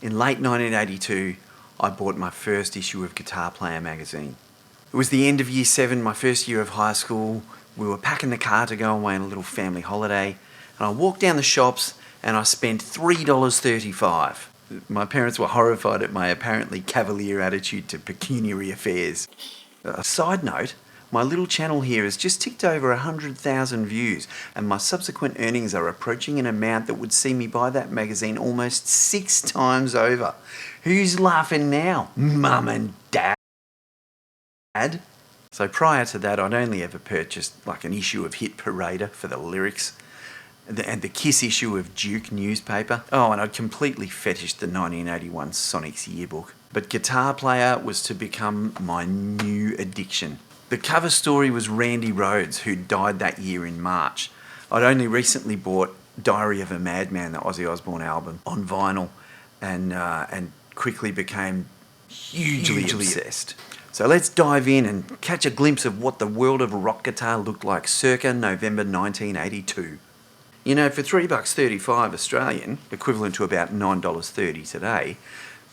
In late 1982, I bought my first issue of Guitar Player magazine. It was the end of year 7, my first year of high school. We were packing the car to go away on a little family holiday, and I walked down the shops and I spent $3.35. My parents were horrified at my apparently cavalier attitude to pecuniary affairs. A side note, my little channel here has just ticked over 100,000 views, and my subsequent earnings are approaching an amount that would see me buy that magazine almost 6 times over. Who's laughing now? Mum and Dad? So prior to that, I'd only ever purchased like an issue of Hit Parader for the lyrics, and the Kiss issue of Duke newspaper. Oh, and I'd completely fetished the 1981 Sonics yearbook. But Guitar Player was to become my new addiction. The cover story was Randy Rhoads, who died that year in March. I'd only recently bought Diary of a Madman, the Ozzy Osbourne album, on vinyl, and quickly became hugely obsessed. So let's dive in and catch a glimpse of what the world of rock guitar looked like circa November 1982. You know, for $3.35 Australian, equivalent to about $9.30 today,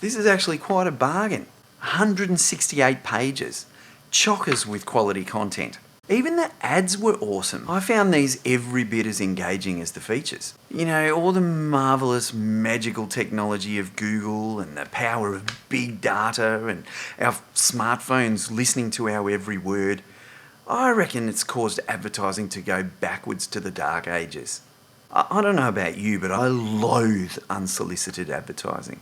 this is actually quite a bargain. 168 pages. Chockers with quality content. Even the ads were awesome. I found these every bit as engaging as the features. You know, all the marvellous magical technology of Google and the power of big data and our smartphones listening to our every word. I reckon it's caused advertising to go backwards to the dark ages. I don't know about you, but I loathe unsolicited advertising.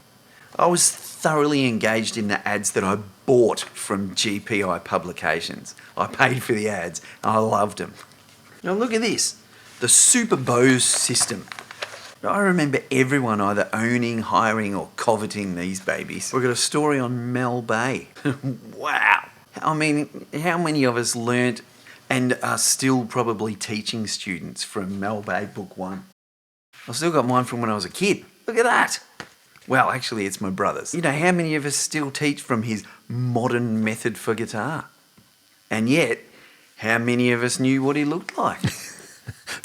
I was thoroughly engaged in the ads that I bought from GPI publications. I paid for the ads and I loved them. Now look at this, the Super Bose system. I remember everyone either owning, hiring or coveting these babies. We've got a story on Mel Bay. Wow. I mean, how many of us learnt and are still probably teaching students from Mel Bay Book 1? I've still got mine from when I was a kid. Look at that. Well, actually, it's my brother's. You know, how many of us still teach from his modern method for guitar? And yet, how many of us knew what he looked like?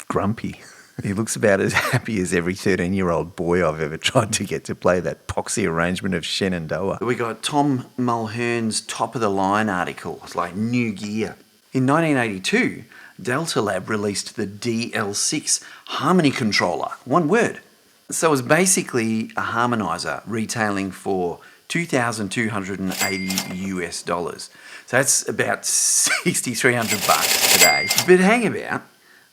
Grumpy. He looks about as happy as every 13-year-old boy I've ever tried to get to play that poxy arrangement of Shenandoah. We got Tom Mulhern's top-of-the-line article. It's like new gear. In 1982, Delta Lab released the DL6 Harmony Controller. One word. So it was basically a harmonizer retailing for $2,280 US. So that's about $6,300 today. But hang about,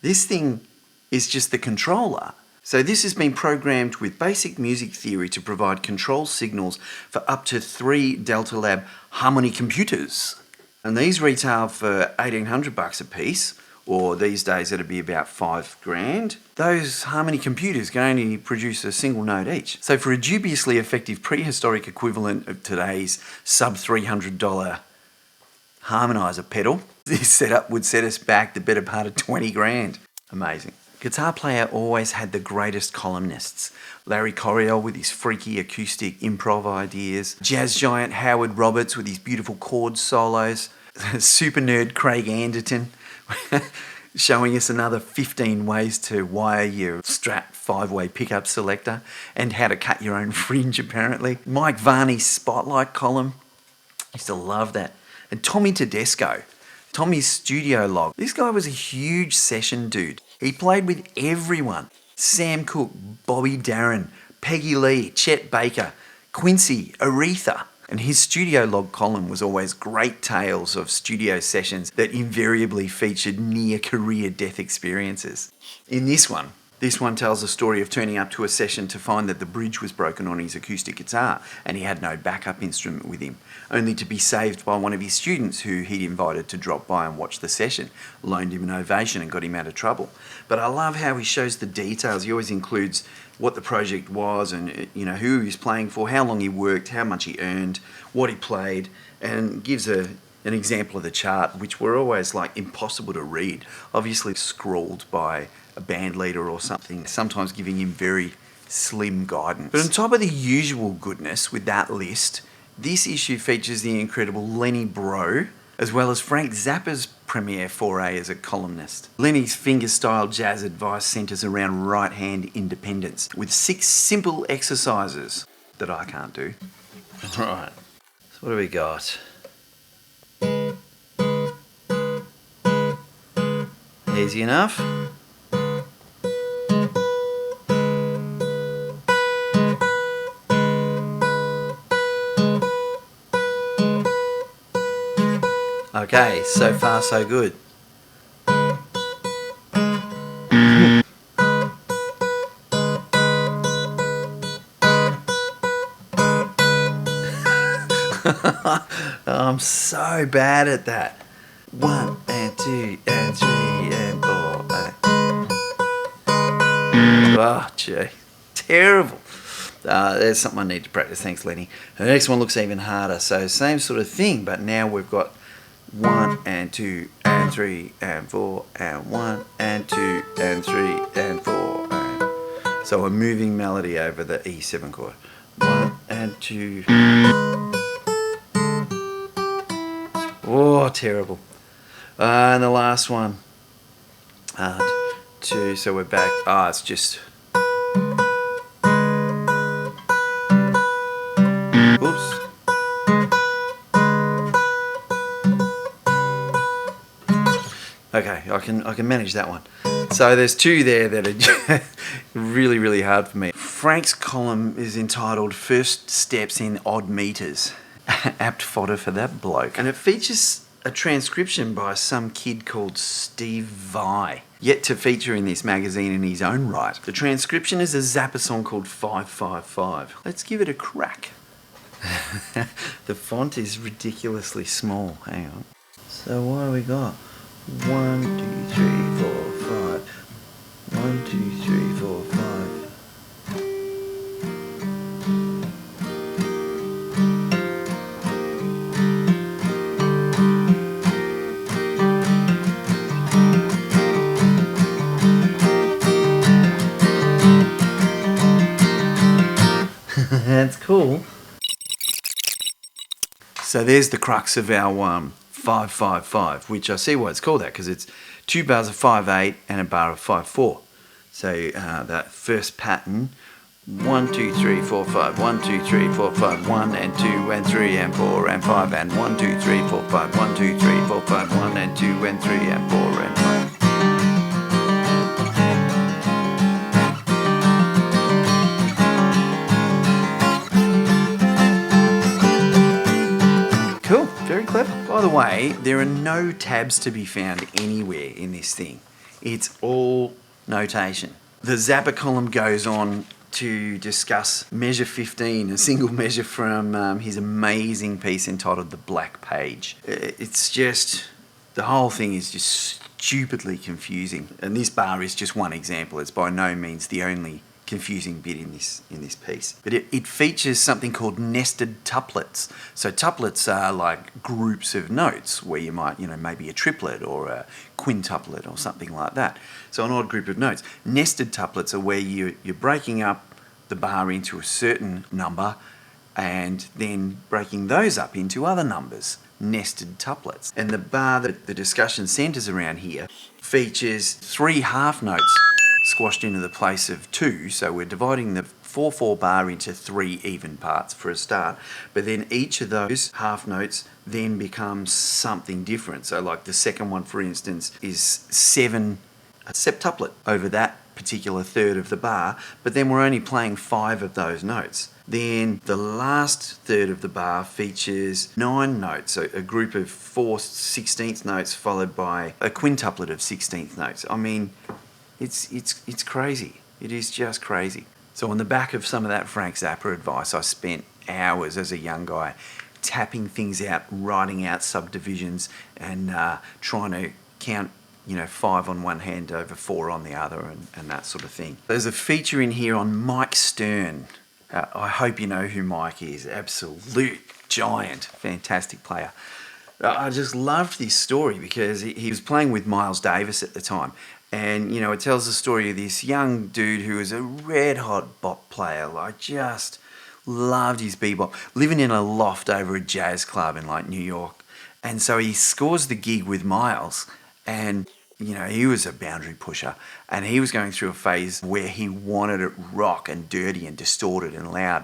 this thing is just the controller. So this has been programmed with basic music theory to provide control signals for up to 3 Delta Lab Harmony computers. And these retail for $1,800 a piece, or these days it'd be about $5,000. Those Harmony computers can only produce a single note each. So for a dubiously effective prehistoric equivalent of today's sub-$300 harmonizer pedal, this setup would set us back the better part of $20,000. Amazing. Guitar Player always had the greatest columnists. Larry Coryell with his freaky acoustic improv ideas, jazz giant Howard Roberts with his beautiful chord solos, super nerd Craig Anderton showing us another 15 ways to wire your Strat 5-way pickup selector and how to cut your own fringe apparently. Mike Varney's Spotlight column. I used to love that. And Tommy Tedesco. Tommy's studio log. This guy was a huge session dude. He played with everyone. Sam Cooke, Bobby Darin, Peggy Lee, Chet Baker, Quincy, Aretha. And his studio log column was always great tales of studio sessions that invariably featured near career death experiences. In this one tells the story of turning up to a session to find that the bridge was broken on his acoustic guitar and he had no backup instrument with him, only to be saved by one of his students who he'd invited to drop by and watch the session, loaned him an ovation and got him out of trouble. But I love how he shows the details. He always includes what the project was and, you know, who he was playing for, how long he worked, how much he earned, what he played, and gives an example of the chart, which were always like impossible to read, obviously scrawled by a band leader or something, sometimes giving him very slim guidance. But on top of the usual goodness with that list, this issue features the incredible Lenny Breau, as well as Frank Zappa's premiere foray as a columnist. Lenny's fingerstyle jazz advice centres around right-hand independence, with 6 simple exercises. that I can't do. Right. So what do we got? Easy enough. Okay, so far so good. I'm so bad at that. 1 and 2 and 3 and 4. Oh, gee. Terrible. There's something I need to practice. Thanks, Lenny. The next one looks even harder. So same sort of thing, but now we've got 1 and 2 and 3 and 4 and 1 and 2 and 3 and 4. So a moving melody over the E7 chord. 1 and 2. Oh, terrible. And the last one. 2. So we're back. It's just. Oops. Okay, I can manage that one. So there's two there that are really, really hard for me. Frank's column is entitled First Steps in Odd Meters. Apt fodder for that bloke. And it features a transcription by some kid called Steve Vai, yet to feature in this magazine in his own right. The transcription is a Zappa song called 555. Let's give it a crack. The font is ridiculously small. Hang on. So what do we got? 1, 2, 3, 4, 5. 1, 2, 3, 4, 5. That's cool. So there's the crux of our 555, which I see why it's called that, because it's 2 bars of 5/8 and a bar of 5/4. So that first pattern, 1, 2, 3, 4, 5, 1, 2, 3, 4, 5, 1 and 2 and 3 and 4 and 5 and 1, 2, 3, 4, 5, 1, 2, 3, 4, 5, 1 and 2 and 3 and 4 and 5. Cool, very clever. By the way, there are no tabs to be found anywhere in this thing. It's all notation. The Zappa column goes on to discuss measure 15, a single measure from his amazing piece entitled The Black Page. It's just, the whole thing is just stupidly confusing. And this bar is just one example. It's by no means the only confusing bit in this piece. But it features something called nested tuplets. So tuplets are like groups of notes where you might, maybe a triplet or a quintuplet or something like that. So an odd group of notes. Nested tuplets are where you're breaking up the bar into a certain number and then breaking those up into other numbers. Nested tuplets. And the bar that the discussion centres around here features 3 half notes squashed into the place of 2, so we're dividing the 4/4 bar into 3 even parts for a start, but then each of those half notes then becomes something different. So like the second one, for instance, is 7 a septuplet over that particular third of the bar, but then we're only playing 5 of those notes. Then the last third of the bar features 9 notes, so a group of 4 16th notes followed by a quintuplet of 16th notes. I mean, it's crazy. It is just crazy. So on the back of some of that Frank Zappa advice, I spent hours as a young guy tapping things out, writing out subdivisions, and trying to count 5 on one hand over 4 on the other, and that sort of thing. There's a feature in here on Mike Stern. I hope you know who Mike is. Absolute giant, fantastic player. I just loved this story because he was playing with Miles Davis at the time. And, it tells the story of this young dude who was a red-hot bop player, just loved his bebop, living in a loft over a jazz club in, New York. And so he scores the gig with Miles, and, he was a boundary pusher, and he was going through a phase where he wanted it rock and dirty and distorted and loud.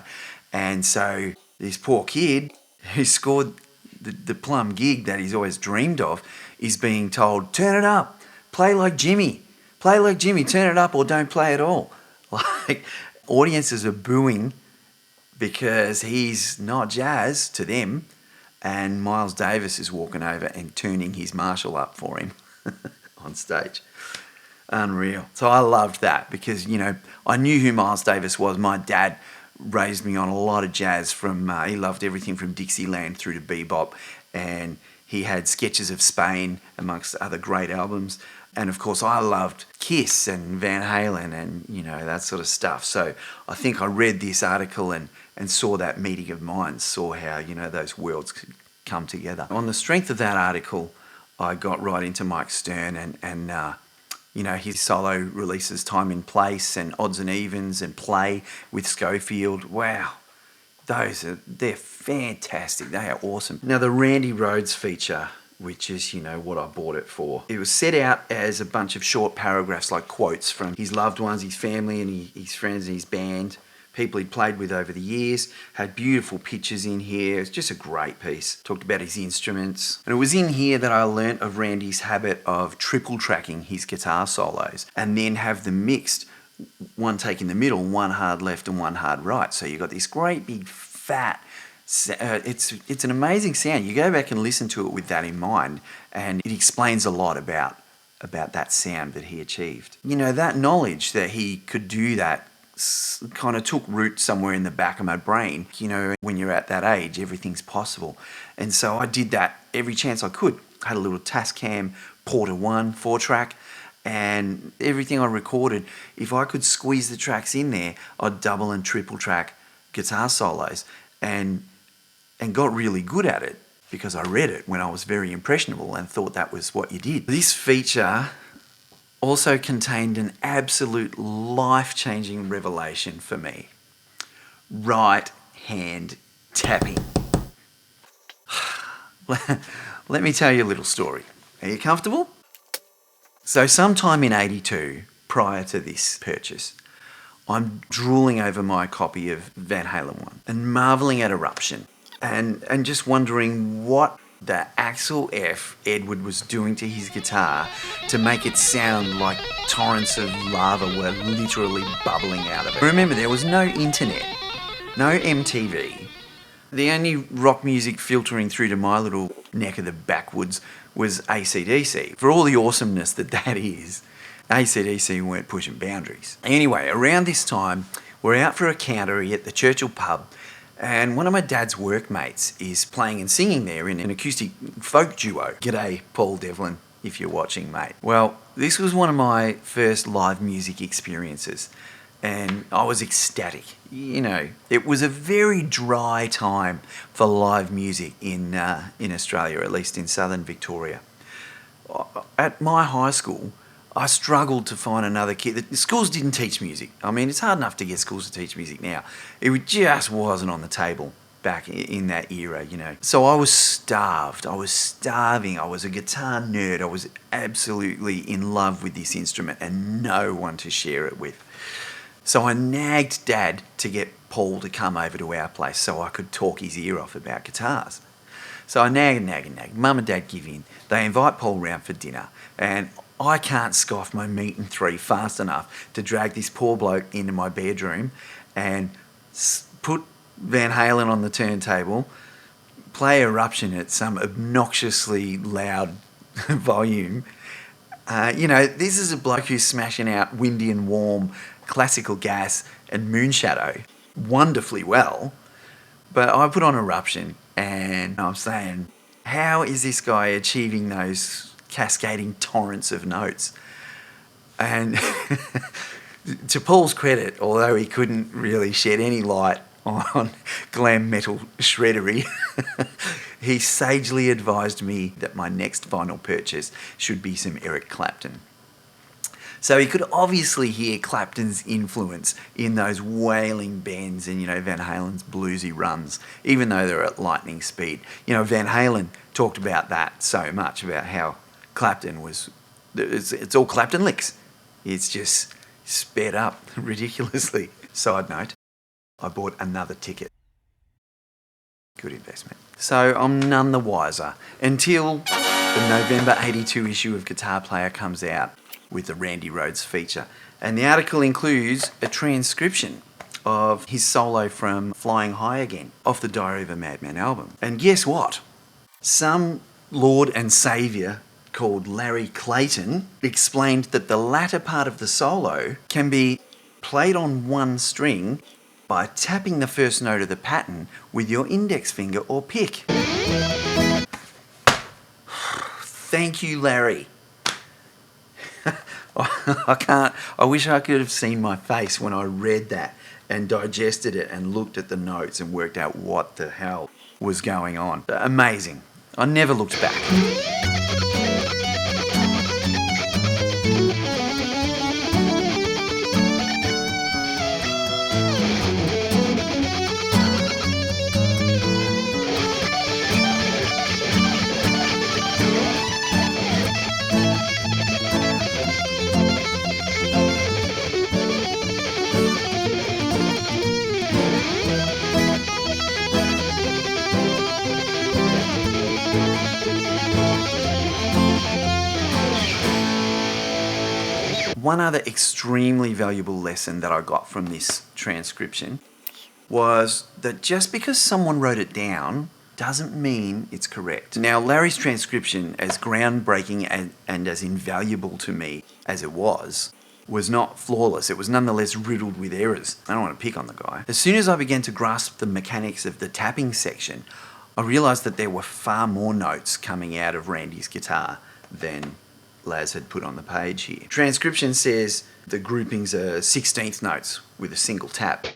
And so this poor kid who scored the plum gig that he's always dreamed of is being told, turn it up, play like Jimmy, turn it up or don't play at all. Like, audiences are booing because he's not jazz to them, and Miles Davis is walking over and turning his Marshall up for him on stage. Unreal. So I loved that because, you know, I knew who Miles Davis was. My dad raised me on a lot of jazz from, he loved everything from Dixieland through to bebop, and he had Sketches of Spain amongst other great albums. And of course I loved Kiss and Van Halen and, you know, that sort of stuff. So I think I read this article and saw that meeting of minds, saw how, you know, those worlds could come together. On the strength of that article, I got right into Mike Stern and you know, his solo releases Time and Place and Odds and Evens and Play with Schofield. Wow, they're fantastic. They are awesome. Now the Randy Rhoads feature, which is, you know, what I bought it for. It was set out as a bunch of short paragraphs, like quotes from his loved ones, his family and his friends and his band, people he'd played with over the years. Had beautiful pictures in here. It's just a great piece. Talked about his instruments. And it was in here that I learnt of Randy's habit of triple tracking his guitar solos and then have them mixed, one take in the middle, one hard left and one hard right. So you've got this great big fat, it's an amazing sound. You go back and listen to it with that in mind, and it explains a lot about that sound that he achieved. You know, that knowledge that he could do that kind of took root somewhere in the back of my brain. You know, when you're at that age, everything's possible. And so I did that every chance I could. I had a little Tascam Porter 1 4-track, and everything I recorded, if I could squeeze the tracks in there, I'd double and triple track guitar solos, and got really good at it because I read it when I was very impressionable and thought that was what you did. This feature also contained an absolute life-changing revelation for me. Right hand tapping. Let me tell you a little story. Are you comfortable? So sometime in '82, prior to this purchase, I'm drooling over my copy of Van Halen 1 and marvelling at Eruption and just wondering what the Axel F. Edward was doing to his guitar to make it sound like torrents of lava were literally bubbling out of it. Remember, there was no internet, no MTV. The only rock music filtering through to my little neck of the backwoods was AC/DC. For all the awesomeness that is, AC/DC weren't pushing boundaries. Anyway, around this time, we're out for a countery at the Churchill pub, and one of my dad's workmates is playing and singing there in an acoustic folk duo. G'day, Paul Devlin, if you're watching, mate. Well, this was one of my first live music experiences, and I was ecstatic. You know, it was a very dry time for live music in Australia, at least in southern Victoria. At my high school, I struggled to find another kid. The schools didn't teach music. I mean, it's hard enough to get schools to teach music now. It just wasn't on the table back in that era, you know. So I was starved. I was starving. I was a guitar nerd. I was absolutely in love with this instrument and no one to share it with. So I nagged Dad to get Paul to come over to our place so I could talk his ear off about guitars. So I nagged. Mum and Dad give in. They invite Paul round for dinner, and I can't scoff my meat and three fast enough to drag this poor bloke into my bedroom and put Van Halen on the turntable, play Eruption at some obnoxiously loud volume. You know, this is a bloke who's smashing out Windy and Warm, Classical Gas and Moonshadow wonderfully well, but I put on Eruption and I'm saying, how is this guy achieving those cascading torrents of notes? And to Paul's credit, although he couldn't really shed any light on glam metal shreddery, he sagely advised me that my next vinyl purchase should be some Eric Clapton. So he could obviously hear Clapton's influence in those wailing bends and, you know, Van Halen's bluesy runs, even though they're at lightning speed. You know, Van Halen talked about that so much, about how Clapton was, it's all Clapton licks. It's just sped up ridiculously. Side note, I bought another ticket. good investment. So I'm none the wiser until the November 82 issue of Guitar Player comes out with the Randy Rhoads feature. And the article includes a transcription of his solo from Flying High Again off the Diary of a Madman album. And guess what? Some Lord and Saviour called Larry Clayton explained that the latter part of the solo can be played on one string by tapping the first note of the pattern with your index finger or pick. Thank you, Larry. I wish I could have seen my face when I read that and digested it and looked at the notes and worked out what the hell was going on. Amazing. I never looked back. One other extremely valuable lesson that I got from this transcription was that just because someone wrote it down doesn't mean it's correct. Now, Larry's transcription, as groundbreaking and as invaluable to me as it was not flawless. It was nonetheless riddled with errors. I don't want to pick on the guy. As soon as I began to grasp the mechanics of the tapping section, I realised that there were far more notes coming out of Randy's guitar than Laz had put on the page here. Transcription says the groupings are 16th notes with a single tap.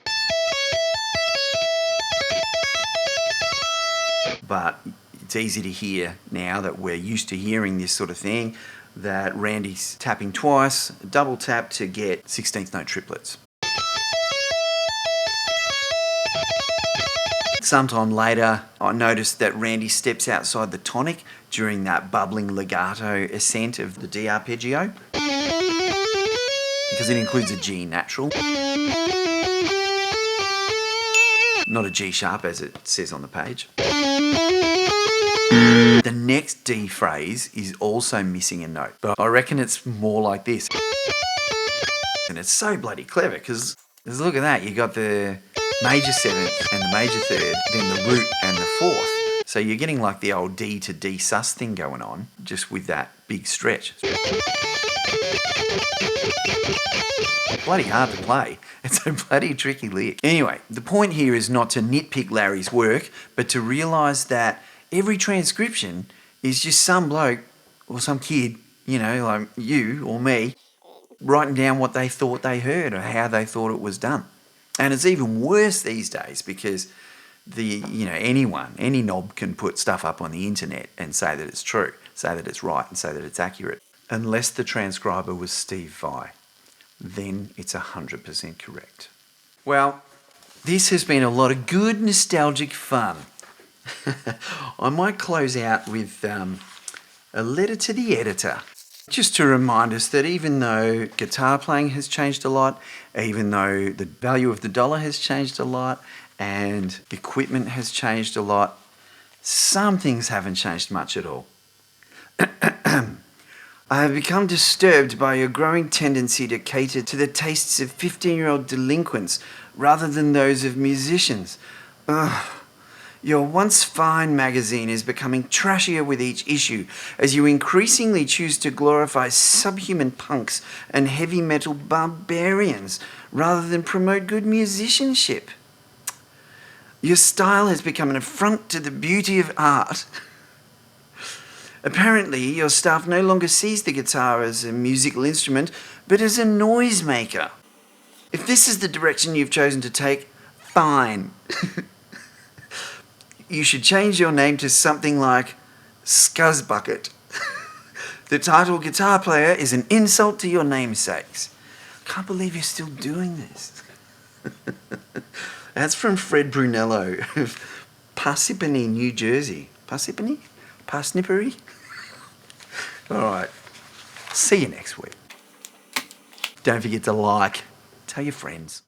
But it's easy to hear now that we're used to hearing this sort of thing, that Randy's tapping twice, a double tap to get 16th note triplets. Sometime later, I noticed that Randy steps outside the tonic during that bubbling legato ascent of the D arpeggio, because it includes a G natural, not a G sharp as it says on the page. The next D phrase is also missing a note, but I reckon it's more like this. And it's so bloody clever, because look at that, you got the major seventh and the major third, then the root and the fourth. So you're getting like the old D to D sus thing going on, just with that big stretch. Bloody hard to play. It's a bloody tricky lick. Anyway, the point here is not to nitpick Larry's work, but to realise that every transcription is just some bloke or some kid, you know, like you or me, writing down what they thought they heard or how they thought it was done. And it's even worse these days because any knob can put stuff up on the internet and say that it's true, say that it's right, and say that it's accurate. Unless the transcriber was Steve Vai, then it's 100% correct. Well, this has been a lot of good nostalgic fun. I might close out with a letter to the editor. Just to remind us that even though guitar playing has changed a lot, even though the value of the dollar has changed a lot, and equipment has changed a lot, some things haven't changed much at all. I have become disturbed by your growing tendency to cater to the tastes of 15-year-old delinquents rather than those of musicians. Ugh. Your once fine magazine is becoming trashier with each issue as you increasingly choose to glorify subhuman punks and heavy metal barbarians rather than promote good musicianship. Your style has become an affront to the beauty of art. Apparently, your staff no longer sees the guitar as a musical instrument, but as a noisemaker. If this is the direction you've chosen to take, fine. You should change your name to something like Scuzzbucket. The title Guitar Player is an insult to your namesakes. I can't believe you're still doing this. That's from Fred Brunello of Parsippany, New Jersey. Parsippany? Parsnippery? All right. See you next week. Don't forget to like. Tell your friends.